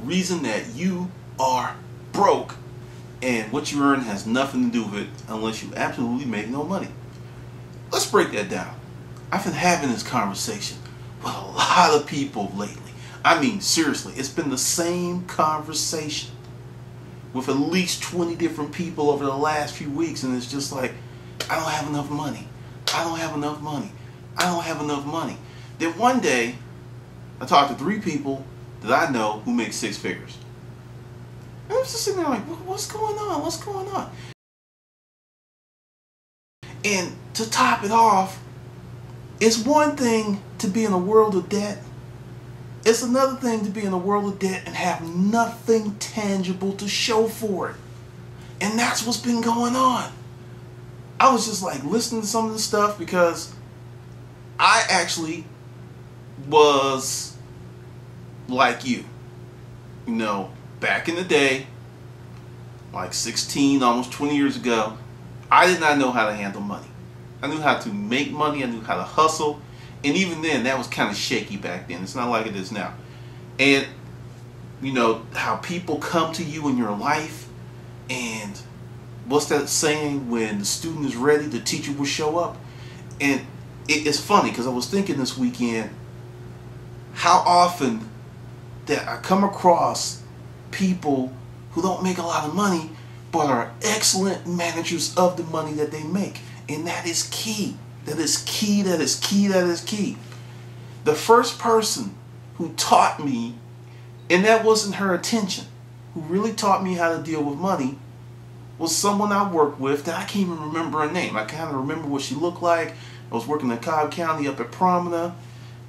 reason that you are broke, and what you earn has nothing to do with it unless you absolutely make no money. Let's break that down. I've been having this conversation with a lot of people lately. I mean, seriously, it's been the same conversation with at least 20 different people over the last few weeks, and it's just like, I don't have enough money. I don't have enough money. I don't have enough money. Then one day, I talked to 3 people that I know who make 6 figures. And I'm just sitting there like, what's going on? What's going on? And to top it off, it's one thing to be in a world of debt. It's another thing to be in a world of debt and have nothing tangible to show for it. And that's what's been going on. I was just like listening to some of this stuff because I actually was like you. You know, back in the day, like 16, almost 20 years ago, I did not know how to handle money. I knew how to make money. I knew how to hustle. And even then, that was kind of shaky back then. It's not like it is now. And, you know, how people come to you in your life. And what's that saying? When the student is ready, the teacher will show up. And it's funny because I was thinking this weekend how often that I come across people who don't make a lot of money but are excellent managers of the money that they make. And that is key. That is key, that is key, that is key. The first person who taught me, and that wasn't her intention, who really taught me how to deal with money was someone I worked with that I can't even remember her name. I kind of remember what she looked like. I was working in Cobb County up at Promina,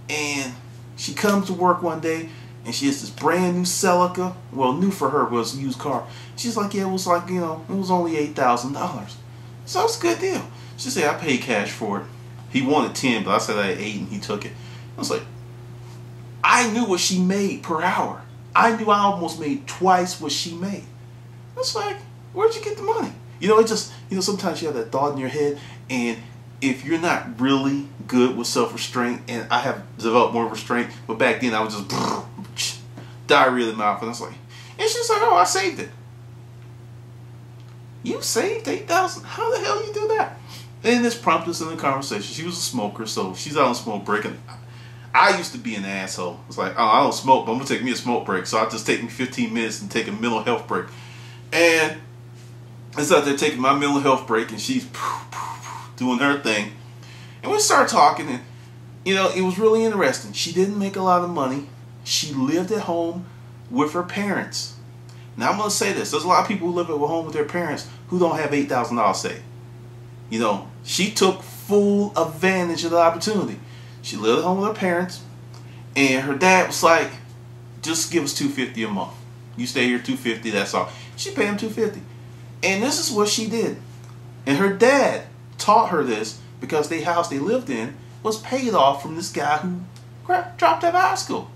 and she comes to work one day, and she has this brand new Celica. Well, new for her, was a used car. She's like, yeah, it was like, you know, it was only $8,000. So it's a good deal. She said, I paid cash for it. He wanted 10, but I said I had 8, and he took it. I was like, I knew what she made per hour. I knew I almost made twice what she made. It's like, where'd you get the money? You know, it just, you know, sometimes you have that thought in your head, and if you're not really good with self-restraint, and I have developed more restraint, but back then I was just diarrhea in the mouth, and I was like, and she's like, oh, I saved it. You saved $8,000? How the hell you do that? And this prompted us in the conversation. She was a smoker, so she's out on smoke break. And I used to be an asshole. It's like, oh, I don't smoke, but I'm going to take me a smoke break. So I'll just take me 15 minutes and take a mental health break. And I out there taking my mental health break, and she's doing her thing. And we started talking, and, you know, it was really interesting. She didn't make a lot of money. She lived at home with her parents. Now, I'm going to say this. There's a lot of people who live at home with their parents who don't have $8,000 saved. You know, she took full advantage of the opportunity. She lived at home with her parents, and her dad was like, just give us $250 a month. You stay here, $250, that's all. She paid him $250. And this is what she did. And her dad taught her this because the house they lived in was paid off from this guy who dropped out of high school.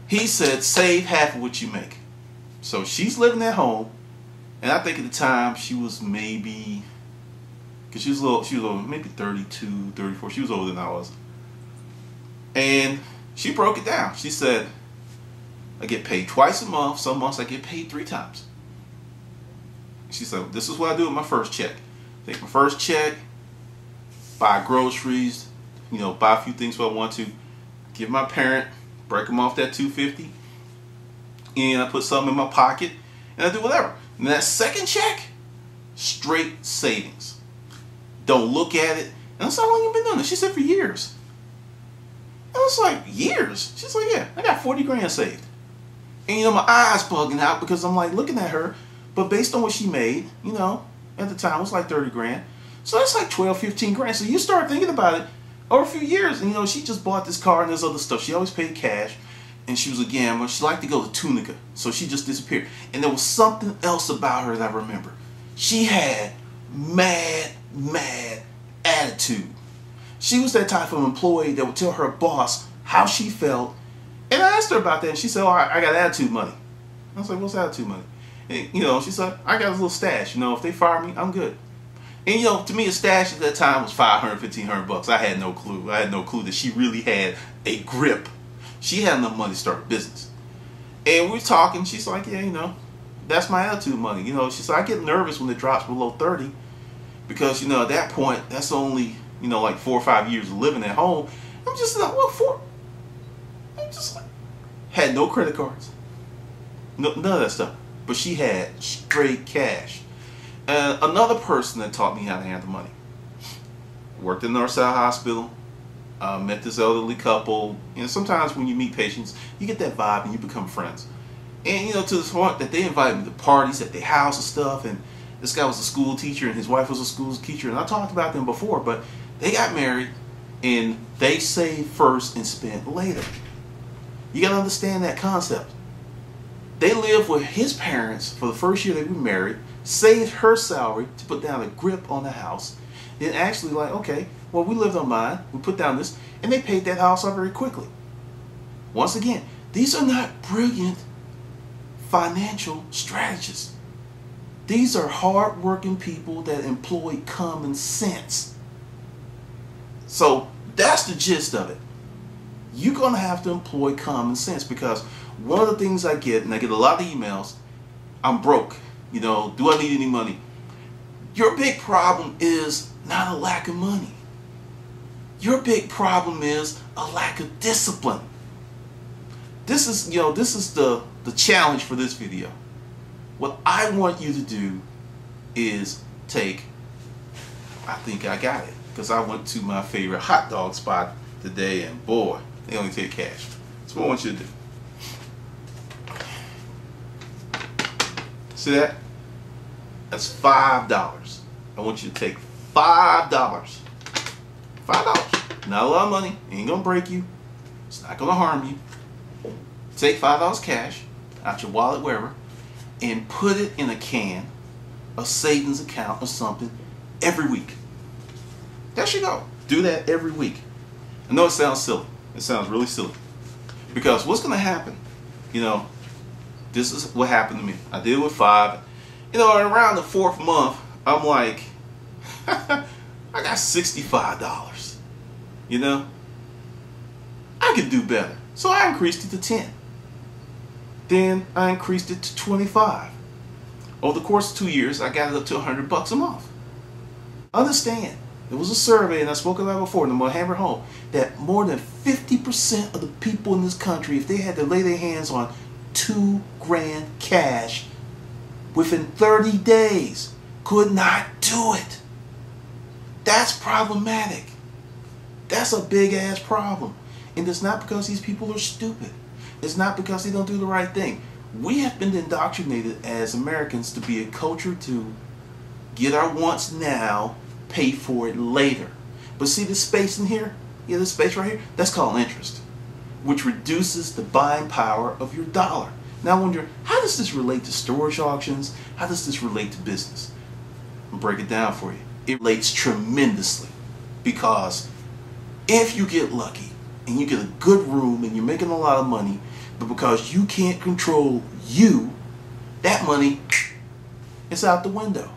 He said, save half of what you make. So she's living at home, and I think at the time she was maybe, because she was older, maybe 32, 34. She was older than I was. And she broke it down. She said, I get paid twice a month. Some months I get paid 3 times. She said, this is what I do with my first check. Take my first check, buy groceries, you know, buy a few things if I want to, give my parent, break them off that $250, and I put something in my pocket, and I do whatever. And that second check, straight savings. Don't look at it. And that's how long you've been doing it. She said for years. And I was like, years? She's like, yeah, I got 40 grand saved. And you know, my eyes bugging out because I'm like looking at her, but based on what she made, you know, at the time it was like 30 grand. So that's like 12, 15 grand. So you start thinking about it over a few years, and you know, she just bought this car and this other stuff. She always paid cash, and she was a gambler. She liked to go to Tunica, so she just disappeared. And there was something else about her that I remember. She had mad attitude. She was that type of employee that would tell her boss how she felt. And I asked her about that, and she said, oh, I got attitude money. I was like, what's attitude money? And, you know, she said, I got a little stash. You know, if they fire me, I'm good. And, you know, to me, a stash at that time was $500, $1,500. I had no clue. I had no clue that she really had a grip. She had enough money to start a business. And we're talking. She's like, yeah, that's my attitude money. She's like, I get nervous when it drops below 30 because, at that point, that's only, like 4 or 5 years of living at home. I'm just like, what for? I'm just like, had no credit cards. No, none of that stuff. But she had straight cash. And another person that taught me how to handle money. Worked in Northside Hospital. Met this elderly couple. Sometimes when you meet patients, you get that vibe and you become friends. And to the point that they invited me to parties at their house and stuff. And this guy was a school teacher and his wife was a school teacher. And I talked about them before, but they got married and they saved first and spent later. You got to understand that concept. They lived with his parents for the first year they were married, saved her salary to put down a grip on the house, then actually like, okay, well, we lived on mine, we put down this, and they paid that house off very quickly. Once again, these are not brilliant financial strategists. These are hard-working people that employ common sense. So that's the gist of it. You're going to have to employ common sense because one of the things I get, and I get a lot of emails, I'm broke. Do I need any money? Your big problem is not a lack of money. Your big problem is a lack of discipline. This is the challenge for this video. What I want you to do is take, I think I got it, because I went to my favorite hot dog spot today, and boy, they only take cash. That's what I want you to do. See that? That's $5. I want you to take $5. $5. Not a lot of money. Ain't gonna break you. It's not gonna harm you. Take $5 cash out your wallet, wherever, and put it in a can, a savings account or something, every week. There you go. Do that every week. I know it sounds silly. It sounds really silly. Because what's gonna happen? This is what happened to me. I did it with 5. And around the 4th month, I'm like, I got $65. I could do better. So I increased it to 10. Then I increased it to 25. Over the course of 2 years, I got it up to $100 a month. Understand, there was a survey, and I spoke about it before, and I'm going to hammer home, that more than 50% of the people in this country, if they had to lay their hands on $2,000 cash within 30 days, could not do it. That's problematic. That's a big ass problem. And it's not because these people are stupid. It's not because they don't do the right thing. We have been indoctrinated as Americans to be a culture to get our wants now, pay for it later. But see this space in here? Yeah, this space right here? That's called interest, which reduces the buying power of your dollar. Now I wonder, how does this relate to storage auctions? How does this relate to business? I'll break it down for you. It relates tremendously, because if you get lucky and you get a good room and you're making a lot of money, but because you can't control you, that money is out the window.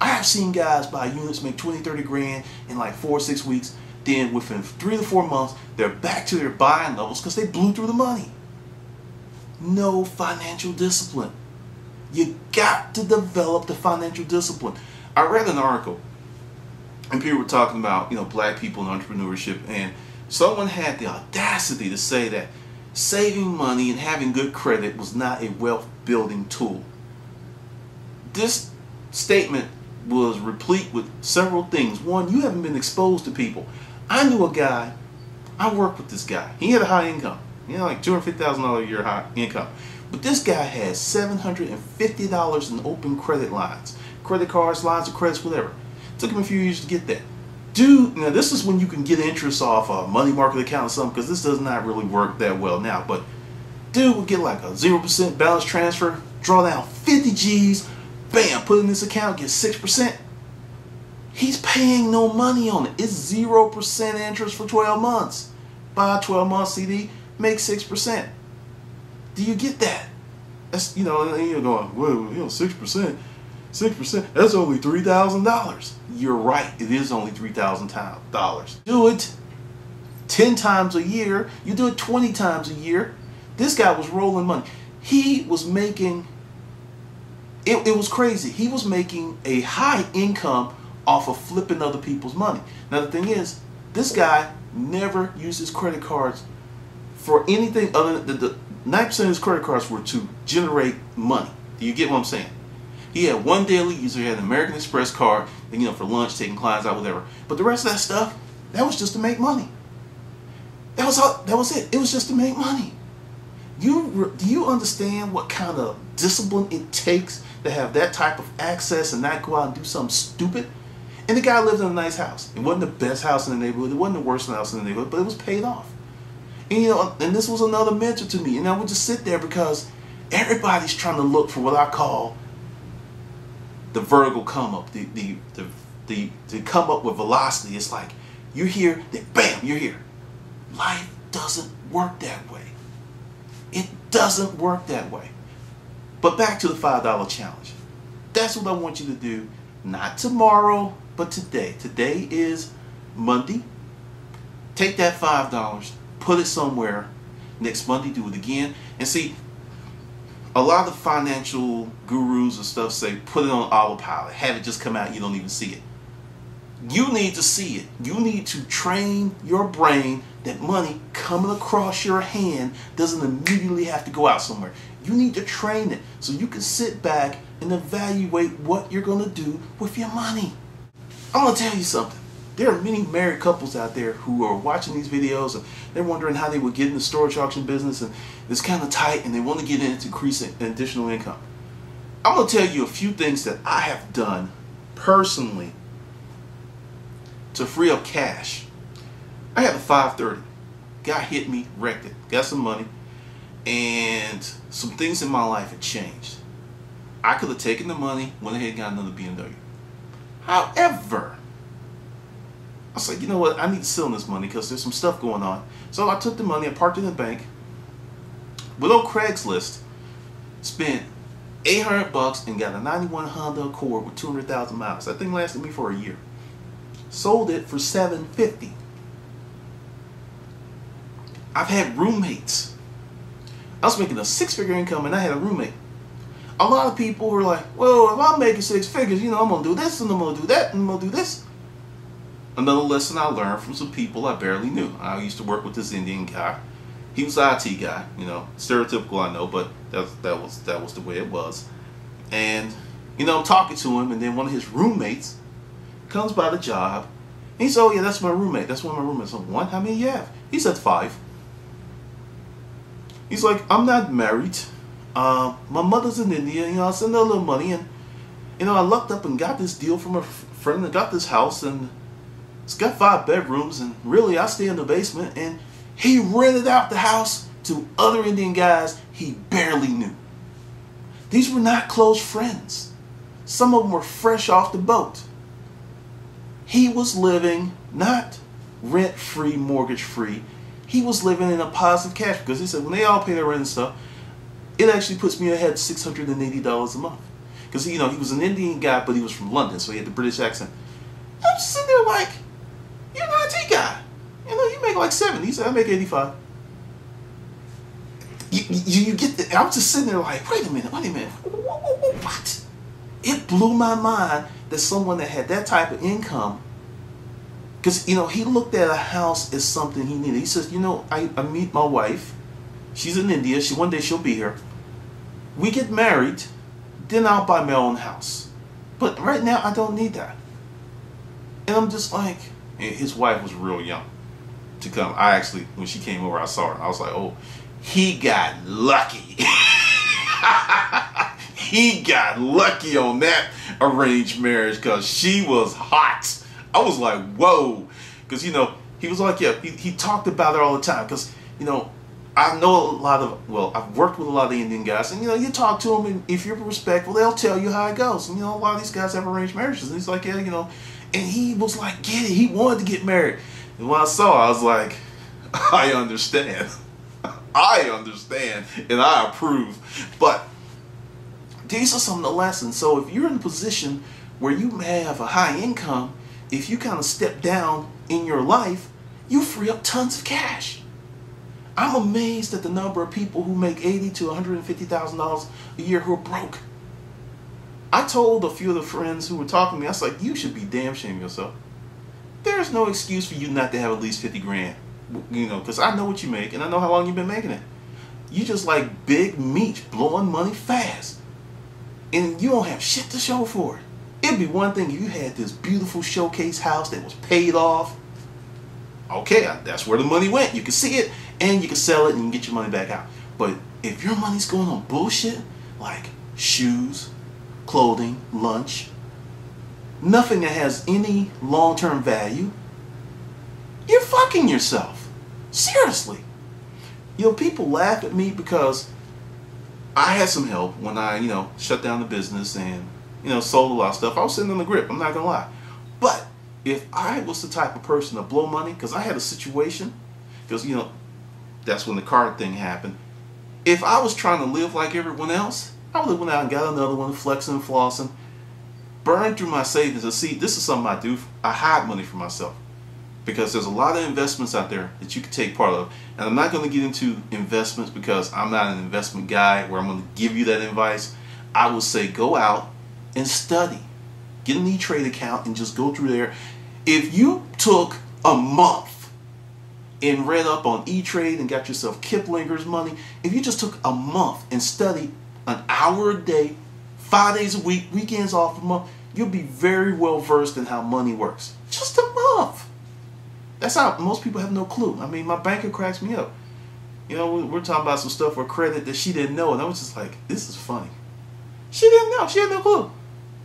I have seen guys buy units, make 20, 30 grand in like 4 or 6 weeks. Then within 3 to 4 months, they're back to their buying levels because they blew through the money. No financial discipline. You got to develop the financial discipline. I read an article and people were talking about, black people in entrepreneurship, and someone had the audacity to say that saving money and having good credit was not a wealth building tool. This statement was replete with several things. One, you haven't been exposed to people. I knew a guy, I worked with this guy. He had a high income, like $250,000 a year high income. But this guy had $750 in open credit lines, credit cards, lines of credits, whatever. Took him a few years to get that. Dude, now this is when you can get interest off a money market account or something, because this does not really work that well now. But dude would get like a 0% balance transfer, draw down 50 G's, bam, put in this account, get 6%. He's paying no money on it. It's 0% interest for 12 months. Buy a 12-month CD, make 6%. Do you get that? That's, and you're going, well, 6%. 6%, that's only $3,000. You're right, it is only $3,000. Do it 10 times a year. You do it 20 times a year. This guy was rolling money. He was making, it was crazy. He was making a high income off of flipping other people's money. Now the thing is, this guy never used his credit cards for anything other than the 90% of his credit cards were to generate money. Do you get what I'm saying? He had one daily user. He had an American Express card, and, you know, for lunch, taking clients out, whatever. But the rest of that stuff, that was just to make money. That was all. That was it. It was just to make money. Do you understand what kind of discipline it takes to have that type of access and not go out and do something stupid? And the guy lived in a nice house. It wasn't the best house in the neighborhood. It wasn't the worst house in the neighborhood, but it was paid off. And, you know, and this was another mentor to me. And I would just sit there because everybody's trying to look for what I call the vertical come up, the come up with velocity. It's like you're here, then bam, you're here. Life doesn't work that way. It doesn't work that way. But back to the $5 challenge. That's what I want you to do. Not tomorrow, but today. Today is Monday. Take that $5, put it somewhere. Next Monday, do it again. And see, a lot of financial gurus and stuff say put it on autopilot. Have it just come out, you don't even see it. You need to see it. You need to train your brain that money coming across your hand doesn't immediately have to go out somewhere. You need to train it so you can sit back and evaluate what you're going to do with your money. I'm going to tell you something. There are many married couples out there who are watching these videos and they're wondering how they would get in the storage auction business, and it's kind of tight and they want to get into increasing additional income. I'm going to tell you a few things that I have done personally to free up cash. I had a 530. Guy hit me, wrecked it, got some money, and some things in my life had changed. I could have taken the money, went ahead and got another BMW. However, I was like, you know what, I need to sit on this money because there's some stuff going on. So I took the money, I parked it in the bank, went on Craigslist, spent $800 and got a 91 Honda Accord with 200,000 miles. That thing lasted me for a year. Sold it for $750. I've had roommates. I was making a 6-figure income and I had a roommate. A lot of people were like, well, if I'm making 6 figures, you know, I'm going to do this and I'm going to do that and I'm going to do this. Another lesson I learned from some people I barely knew. I used to work with this Indian guy. He was an IT guy, you know, stereotypical, I know, but that was the way it was. And, you know, I'm talking to him, and then one of his roommates comes by the job. And he said, oh yeah, that's my roommate. That's one of my roommates. I'm like, what? How many you have? He said 5. He's like, I'm not married. My mother's in India. You know, I send her a little money, and, you know, I lucked up and got this deal from a friend and got this house, and it's got 5 bedrooms, and really I stay in the basement. And he rented out the house to other Indian guys he barely knew. These were not close friends. Some of them were fresh off the boat. He was living not rent-free, mortgage-free. He was living in a positive cash, because he said when they all pay their rent and stuff, it actually puts me ahead $680 a month. Because, you know, he was an Indian guy, but he was from London, so he had the British accent. I'm just sitting there like, you're an IT guy. You know, you make like 70. He said, I make 85. You get the, I'm just sitting there like, wait a minute. What? It blew my mind that someone that had that type of income, because, you know, he looked at a house as something he needed. He says, you know, I meet my wife. She's in India. One day she'll be here. We get married. Then I'll buy my own house. But right now, I don't need that. And I'm just like, and his wife was real young to come. I actually, when she came over, I saw her. I was like, oh, he got lucky. He got lucky on that arranged marriage, because she was hot. I was like, whoa. Because, you know, he was like, yeah, he talked about it all the time. Because, you know, I know a lot of, well, I've worked with a lot of Indian guys. And, you know, you talk to them, and if you're respectful, they'll tell you how it goes. And, you know, a lot of these guys have arranged marriages. And he's like, yeah, you know. And he was like, get it. He wanted to get married. And when I saw, I was like, I understand. I understand. And I approve. But these are some of the lessons. So if you're in a position where you have a high income, if you kind of step down in your life, you free up tons of cash. I'm amazed at the number of people who make $80,000 to $150,000 a year who are broke. I told a few of the friends who were talking to me, I was like, you should be damn ashamed of yourself. There's no excuse for you not to have at least 50 grand. You know, because I know what you make and I know how long you've been making it. You just like big meat, blowing money fast. And you don't have shit to show for it. It'd be one thing if you had this beautiful showcase house that was paid off. Okay, that's where the money went. You can see it and you can sell it and you can get your money back out. But if your money's going on bullshit like shoes, clothing, lunch, nothing that has any long-term value, you're fucking yourself. Seriously. You know, people laugh at me because I had some help when I, you know, shut down the business and, you know, sold a lot of stuff. I was sitting on the grip, I'm not gonna lie. But if I was the type of person to blow money, because I had a situation, because, you know, that's when the card thing happened. If I was trying to live like everyone else, I would have went out and got another one, flexing and flossing, burned through my savings. And see, this is something I do. I hide money for myself. Because there's a lot of investments out there that you can take part of. And I'm not going to get into investments because I'm not an investment guy where I'm going to give you that advice. I would say go out and study. Get an E-Trade account and just go through there. If you took a month and read up on E-Trade and got yourself Kiplinger's money, if you just took a month and studied an hour a day, 5 days a week, weekends off a month, you'll be very well versed in how money works. Just a month. That's how most people have no clue. I mean, my banker cracks me up. You know, we're talking about some stuff for credit that she didn't know, and I was just like, this is funny. She didn't know. She had no clue.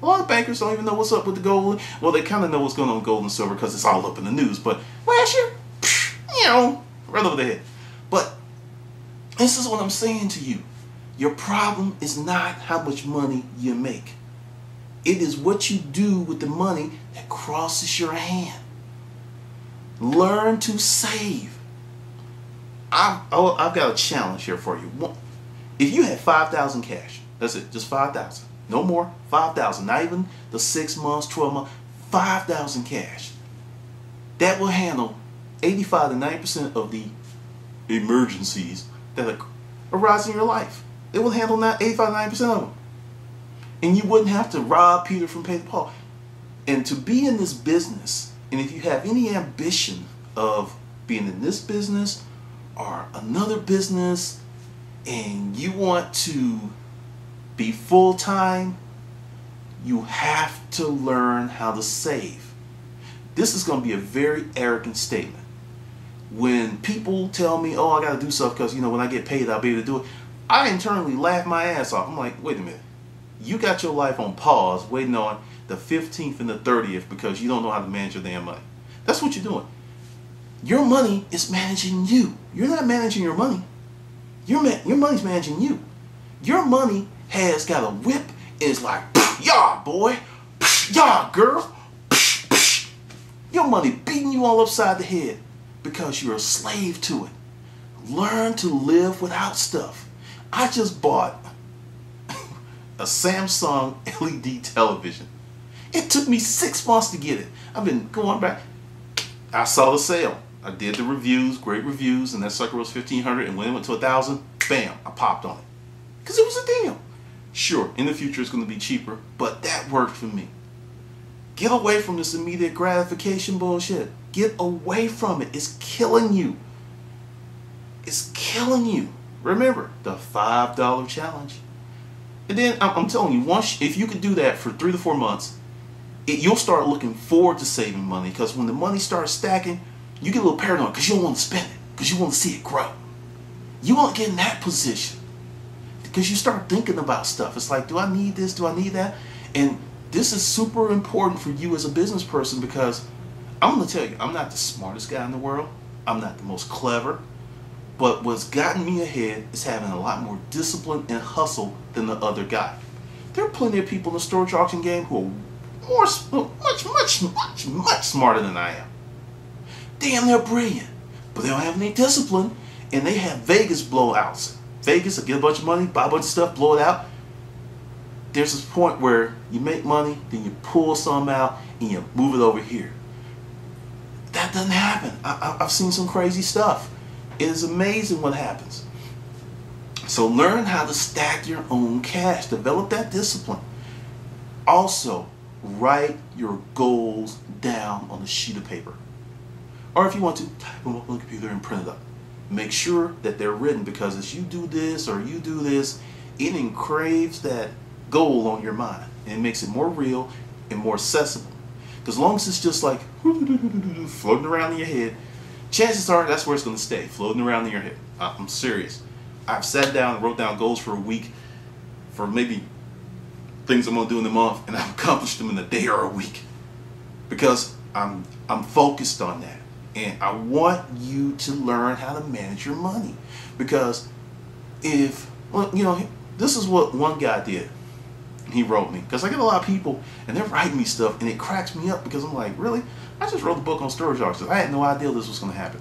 A lot of bankers don't even know what's up with the gold. Well, they kind of know what's going on with gold and silver because it's all up in the news. But last year, you know, right over the head. But this is what I'm saying to you. Your problem is not how much money you make. It is what you do with the money that crosses your hand. Learn to save. I've got a challenge here for you. If you had 5,000 cash, that's it, just 5,000. No more, 5,000. Not even the 6 months, 12 months, 5,000 cash. That will handle 85 to 90% of the emergencies that arise in your life. It will handle 85 to 90% of them. And you wouldn't have to rob Peter from paying Paul. And to be in this business, and if you have any ambition of being in this business or another business, and you want to be full-time, you have to learn how to save. This is going to be a very arrogant statement. When people tell me, oh, I got to do stuff because, you know, when I get paid, I'll be able to do it, I internally laugh my ass off. I'm like, wait a minute. You got your life on pause waiting on the 15th and the 30th because you don't know how to manage your damn money. That's what you're doing. Your money is managing you. You're not managing your money. Your money's managing you. Your money has got a whip and it's like, yeah, boy, yeah, girl. Your money beating you all upside the head because you're a slave to it. Learn to live without stuff. I just bought a Samsung LED television. It took me 6 months to get it. I've been going back. I saw the sale. I did the reviews, great reviews, and that sucker was $1,500, and when it went to $1,000, bam, I popped on it. Because it was a deal. Sure, in the future it's going to be cheaper, but that worked for me. Get away from this immediate gratification bullshit. Get away from it. It's killing you. It's killing you. Remember, the $5 challenge. And then, I'm telling you, if you could do that for 3 to 4 months, you'll start looking forward to saving money. Because when the money starts stacking, you get a little paranoid because you don't want to spend it. Because you want to see it grow. You want to get in that position. Because you start thinking about stuff. It's like, do I need this? Do I need that? And this is super important for you as a business person because I'm going to tell you, I'm not the smartest guy in the world. I'm not the most clever. But what's gotten me ahead is having a lot more discipline and hustle than the other guy. There are plenty of people in the storage auction game who are much smarter than I am. Damn, they're brilliant. But they don't have any discipline, and they have Vegas blowouts. Vegas will get a bunch of money, buy a bunch of stuff, blow it out. There's this point where you make money, then you pull some out, and you move it over here. That doesn't happen. I've seen some crazy stuff. It is amazing what happens. So learn how to stack your own cash. Develop that discipline. Also, write your goals down on a sheet of paper. Or if you want to, type them up on the computer and print it up. Make sure that they're written, because as you do this or you do this, it engraves that goal on your mind. And it makes it more real and more accessible. Because as long as it's just like floating around in your head, chances are that's where it's going to stay, floating around in your head. I'm serious. I've sat down and wrote down goals for a week, for maybe things I'm going to do in a month, and I've accomplished them in a day or a week. Because I'm focused on that. And I want you to learn how to manage your money. Because if, well, you know, this is what one guy did. He wrote me, because I get a lot of people and they're writing me stuff and it cracks me up, because I'm like, really? I just wrote the book on storage auctions. I had no idea this was going to happen.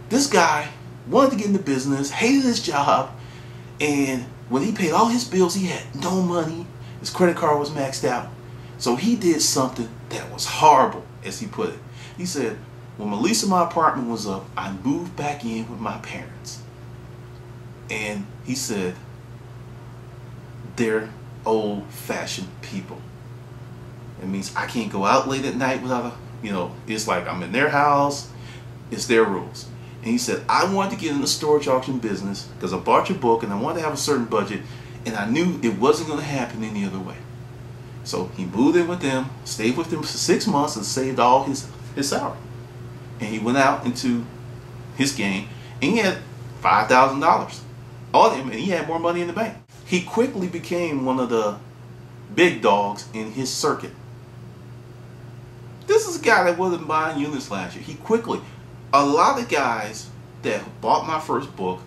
This guy wanted to get into business, hated his job, and when he paid all his bills, he had no money. His credit card was maxed out. So he did something that was horrible, as he put it. He said, when my lease in my apartment was up, I moved back in with my parents. And he said, they're old-fashioned people. It means I can't go out late at night without a, you know, it's like I'm in their house, it's their rules. And he said, I wanted to get in the storage auction business because I bought your book and I wanted to have a certain budget, and I knew it wasn't going to happen any other way. So he moved in with them, stayed with them for 6 months, and saved all his salary. And he went out into his game, and he had $5,000 on him, and he had more money in the bank. He quickly became one of the big dogs in his circuit. This is a guy that wasn't buying units last year. He quickly, a lot of guys that bought my first book,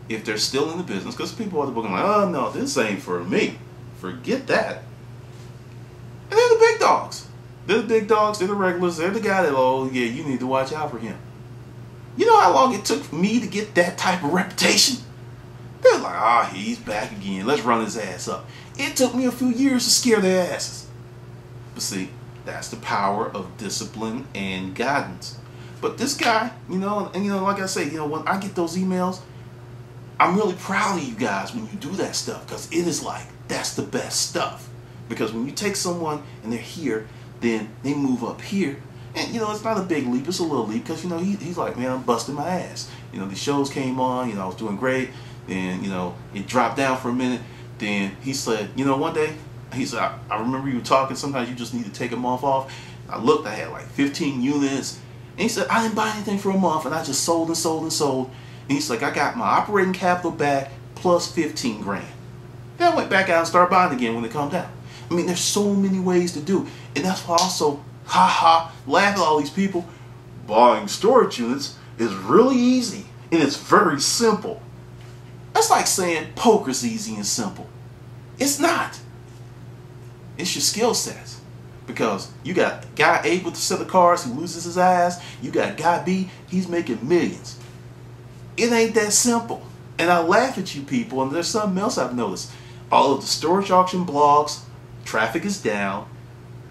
if they're still in the business, because people bought the book and like, oh no, this ain't for me. Forget that. And they're the big dogs. They're the big dogs, they're the regulars, they're the guy that, oh yeah, you need to watch out for him. You know how long it took for me to get that type of reputation? They're like, ah, he's back again. Let's run his ass up. It took me a few years to scare their asses. But see, that's the power of discipline and guidance. But this guy, you know, and you know, like I say, you know, when I get those emails, I'm really proud of you guys when you do that stuff, because it is like, that's the best stuff. Because when you take someone and they're here, then they move up here. And, you know, it's not a big leap, it's a little leap, because, you know, he's like, man, I'm busting my ass. You know, the shows came on, you know, I was doing great. Then, you know, it dropped down for a minute. Then he said, you know, one day, he said, I remember you were talking, sometimes you just need to take a month off. I looked, I had like 15 units. And he said, I didn't buy anything for a month, and I just sold and sold and sold. And he's like, I got my operating capital back plus 15 grand. Then I went back out and started buying again when it calmed down. I mean, there's so many ways to do. And that's why I also, laugh at all these people. Buying storage units is really easy, and it's very simple. That's like saying poker's easy and simple. It's not. It's your skill sets. Because you got guy A with the set of cards who loses his ass. You got guy B, he's making millions. It ain't that simple. And I laugh at you people, and there's something else I've noticed. All of the storage auction blogs, traffic is down.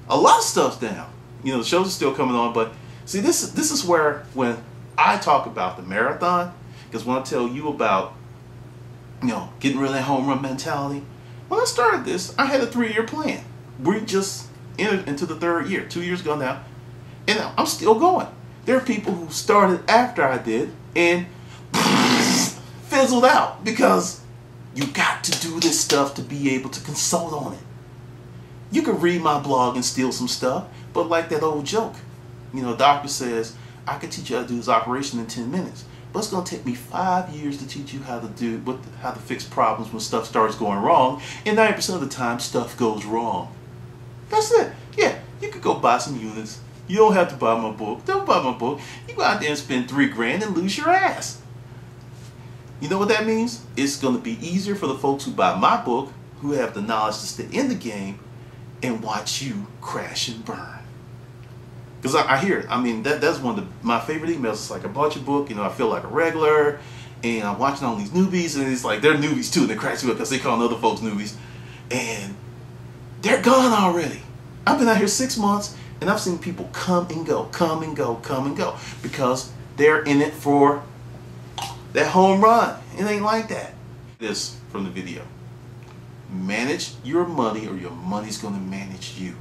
A lot of stuff's down. You know, the shows are still coming on, but see, this is where when I talk about the marathon, because when I tell you about, you know, getting rid of that home run mentality, when I started this, I had a 3-year plan. We just entered into the 3rd year, 2 years ago now, and I'm still going. There are people who started after I did and fizzled out, because you got to do this stuff to be able to consult on it. You can read my blog and steal some stuff, but like that old joke, you know, doctor says, I can teach you how to do this operation in 10 minutes. But it's going to take me 5 years to teach you how to fix problems when stuff starts going wrong. And 90% of the time, stuff goes wrong. That's it. Yeah, you could go buy some units. You don't have to buy my book. Don't buy my book. You go out there and spend $3 grand and lose your ass. You know what that means? It's going to be easier for the folks who buy my book, who have the knowledge to stay in the game and watch you crash and burn. Because I hear it. I mean, that's one of my favorite emails. It's like, I bought your book, you know, I feel like a regular, and I'm watching all these newbies, and it's like, they're newbies too, and they crash me up because they call other folks newbies, and they're gone already. I've been out here 6 months, and I've seen people come and go, come and go, come and go, because they're in it for that home run. It ain't like that. This from the video. Manage your money or your money's going to manage you.